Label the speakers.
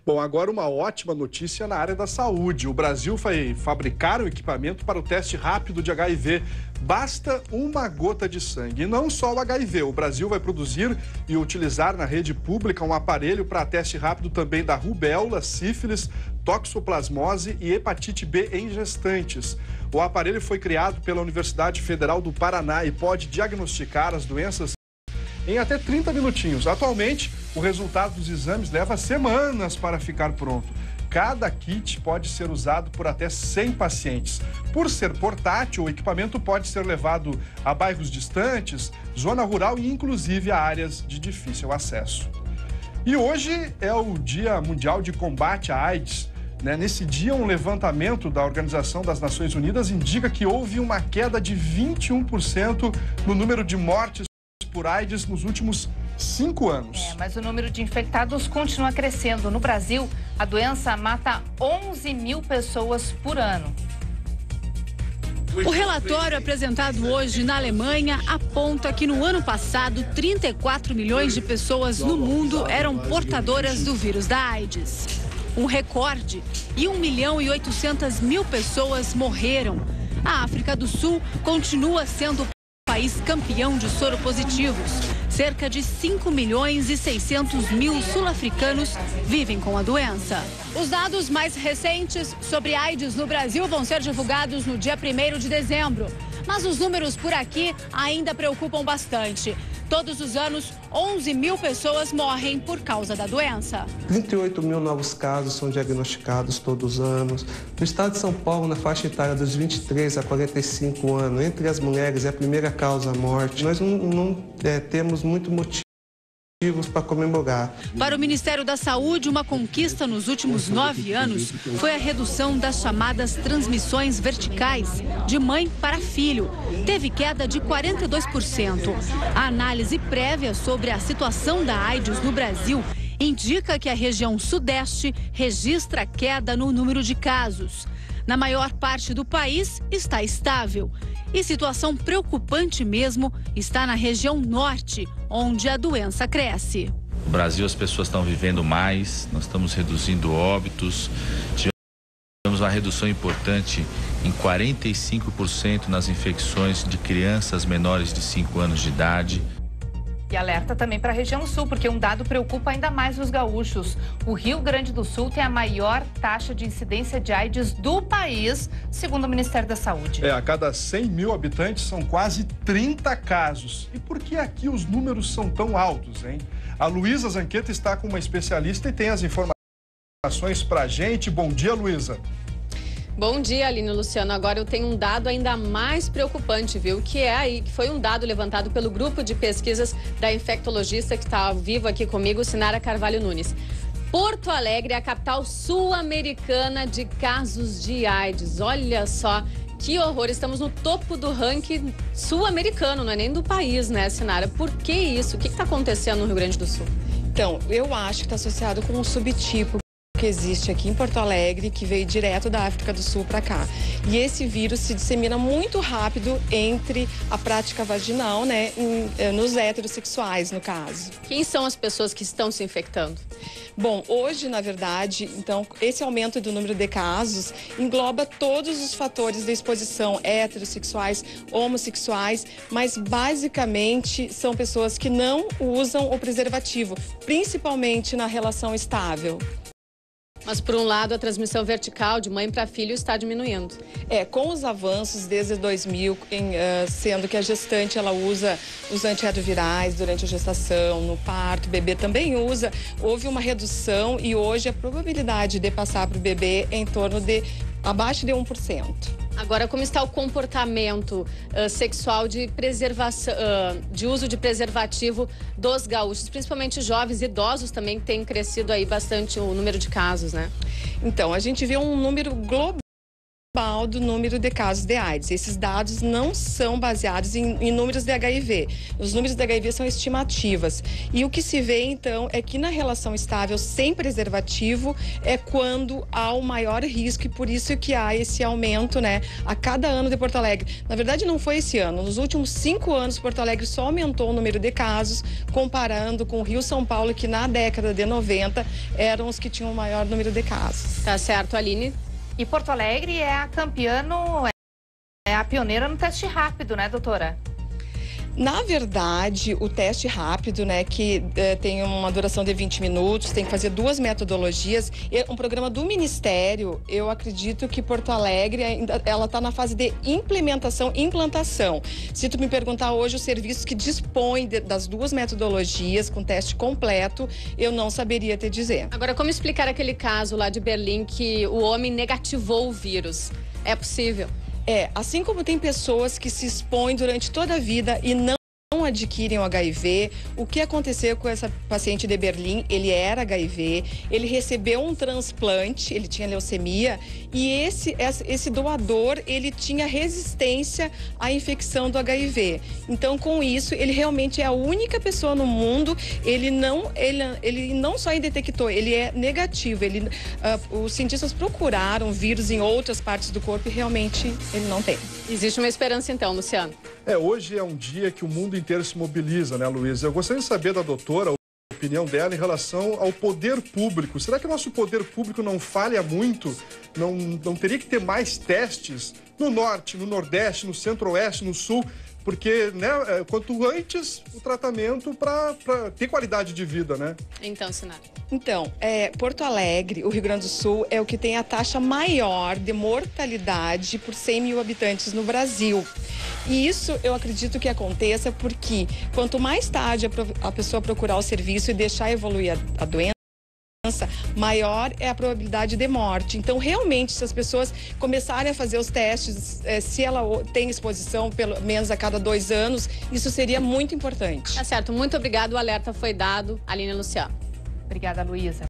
Speaker 1: Bom, agora uma ótima notícia na área da saúde. O Brasil vai fabricar um equipamento para o teste rápido de HIV. Basta uma gota de sangue. E não só o HIV. O Brasil vai produzir e utilizar na rede pública um aparelho para teste rápido também da rubéola, sífilis, toxoplasmose e hepatite B em gestantes. O aparelho foi criado pela Universidade Federal do Paraná e pode diagnosticar as doenças em até 30 minutinhos. Atualmente, o resultado dos exames leva semanas para ficar pronto. Cada kit pode ser usado por até 100 pacientes. Por ser portátil, o equipamento pode ser levado a bairros distantes, zona rural e inclusive a áreas de difícil acesso. E hoje é o Dia Mundial de Combate à AIDS. Nesse dia, um levantamento da Organização das Nações Unidas indica que houve uma queda de 21% no número de mortes por AIDS nos últimos 5 anos.
Speaker 2: Mas o número de infectados continua crescendo. No Brasil, a doença mata 11 mil pessoas por ano.
Speaker 3: O relatório apresentado hoje na Alemanha aponta que no ano passado, 34 milhões de pessoas no mundo eram portadoras do vírus da AIDS. Um recorde, e 1.800.000 pessoas morreram. A África do Sul continua sendo o país campeão de soropositivos. Cerca de 5.600.000 sul-africanos vivem com a doença. Os dados mais recentes sobre AIDS no Brasil vão ser divulgados no dia 1º de dezembro. Mas os números por aqui ainda preocupam bastante. Todos os anos, 11 mil pessoas morrem por causa da doença.
Speaker 4: 38 mil novos casos são diagnosticados todos os anos. No estado de São Paulo, na faixa etária dos 23 a 45 anos, entre as mulheres é a primeira causa à morte. Nós não temos muito motivo para comemorar.
Speaker 3: Para o Ministério da Saúde, uma conquista nos últimos 9 anos foi a redução das chamadas transmissões verticais, de mãe para filho. Teve queda de 42%. A análise prévia sobre a situação da AIDS no Brasil indica que a região sudeste registra queda no número de casos. Na maior parte do país está estável. E situação preocupante mesmo está na região norte, onde a doença cresce.
Speaker 5: No Brasil, as pessoas estão vivendo mais, nós estamos reduzindo óbitos, tivemos uma redução importante em 45% nas infecções de crianças menores de 5 anos de idade.
Speaker 2: E alerta também para a região sul, porque um dado preocupa ainda mais os gaúchos. O Rio Grande do Sul tem a maior taxa de incidência de AIDS do país, segundo o Ministério da Saúde.
Speaker 1: A cada 100 mil habitantes são quase 30 casos. E por que aqui os números são tão altos, hein? A Luísa Zanqueta está com uma especialista e tem as informações para a gente. Bom dia, Luísa.
Speaker 6: Bom dia, Aline e Luciano. Agora eu tenho um dado ainda mais preocupante, viu? Que foi um dado levantado pelo grupo de pesquisas da infectologista que está ao vivo aqui comigo, Sinara Carvalho Nunes. Porto Alegre é a capital sul-americana de casos de AIDS. Olha só que horror. Estamos no topo do ranking sul-americano, não é nem do país, né, Sinara? Por que isso? O que está acontecendo no Rio Grande do Sul?
Speaker 7: Então, eu acho que está associado com um subtipo que existe aqui em Porto Alegre, que veio direto da África do Sul para cá. E esse vírus se dissemina muito rápido entre a prática vaginal, né, nos heterossexuais, no caso.
Speaker 6: Quem são as pessoas que estão se infectando?
Speaker 7: Bom, hoje, na verdade, então, esse aumento do número de casos engloba todos os fatores de exposição heterossexuais, homossexuais, mas basicamente são pessoas que não usam o preservativo, principalmente na relação estável.
Speaker 6: Mas, por um lado, a transmissão vertical de mãe para filho está diminuindo.
Speaker 7: Com os avanços desde 2000, sendo que a gestante ela usa os antirretrovirais durante a gestação, no parto, o bebê também usa, houve uma redução e hoje a probabilidade de passar para o bebê é em torno de abaixo de 1%.
Speaker 6: Agora, como está o comportamento sexual de preservação, de uso de preservativo dos gaúchos, principalmente jovens e idosos também tem crescido aí bastante o número de casos, né?
Speaker 7: Então, a gente vê um número global do número de casos de AIDS. Esses dados não são baseados em números de HIV. Os números de HIV são estimativas. E o que se vê, então, é que na relação estável sem preservativo é quando há o maior risco, e por isso que há esse aumento, né, a cada ano de Porto Alegre. Na verdade, não foi esse ano. Nos últimos 5 anos, Porto Alegre só aumentou o número de casos, comparando com o Rio e São Paulo, que na década de 90 eram os que tinham o maior número de casos.
Speaker 6: Tá certo, Aline?
Speaker 2: E Porto Alegre é a campeã, é a pioneira no teste rápido, né, doutora?
Speaker 7: Na verdade, o teste rápido, né, que tem uma duração de 20 minutos, tem que fazer 2 metodologias, um programa do Ministério. Eu acredito que Porto Alegre ainda ela está na fase de implantação. Se tu me perguntar hoje os serviços que dispõem das 2 metodologias com teste completo, eu não saberia te dizer.
Speaker 6: Agora, como explicar aquele caso lá de Berlim que o homem negativou o vírus? É possível?
Speaker 7: Assim como tem pessoas que se expõem durante toda a vida e não adquirem o HIV, o que aconteceu com essa paciente de Berlim? Ele era HIV, ele recebeu um transplante, ele tinha leucemia, e esse doador, ele tinha resistência à infecção do HIV. Então, com isso, ele realmente é a única pessoa no mundo, ele não só detectou, ele é negativo. Os cientistas procuraram vírus em outras partes do corpo e realmente ele não tem.
Speaker 6: Existe uma esperança então, Luciano?
Speaker 1: Hoje é um dia que o mundo inteiro se mobiliza, né, Luísa? Eu gostaria de saber da doutora a opinião dela em relação ao poder público. Será que o nosso poder público não falha muito? Não teria que ter mais testes no norte, no nordeste, no centro-oeste, no sul? Porque, né, quanto antes o tratamento para ter qualidade de vida, né?
Speaker 6: Então, Sinara.
Speaker 7: Então, Porto Alegre, o Rio Grande do Sul, é o que tem a taxa maior de mortalidade por 100 mil habitantes no Brasil. E isso eu acredito que aconteça porque quanto mais tarde a pessoa procurar o serviço e deixar evoluir a doença, maior é a probabilidade de morte. Então, realmente, se as pessoas começarem a fazer os testes, se ela tem exposição pelo menos a cada 2 anos, isso seria muito importante.
Speaker 6: Tá certo, muito obrigado. O alerta foi dado. Aline e Luciano.
Speaker 2: Obrigada, Luísa.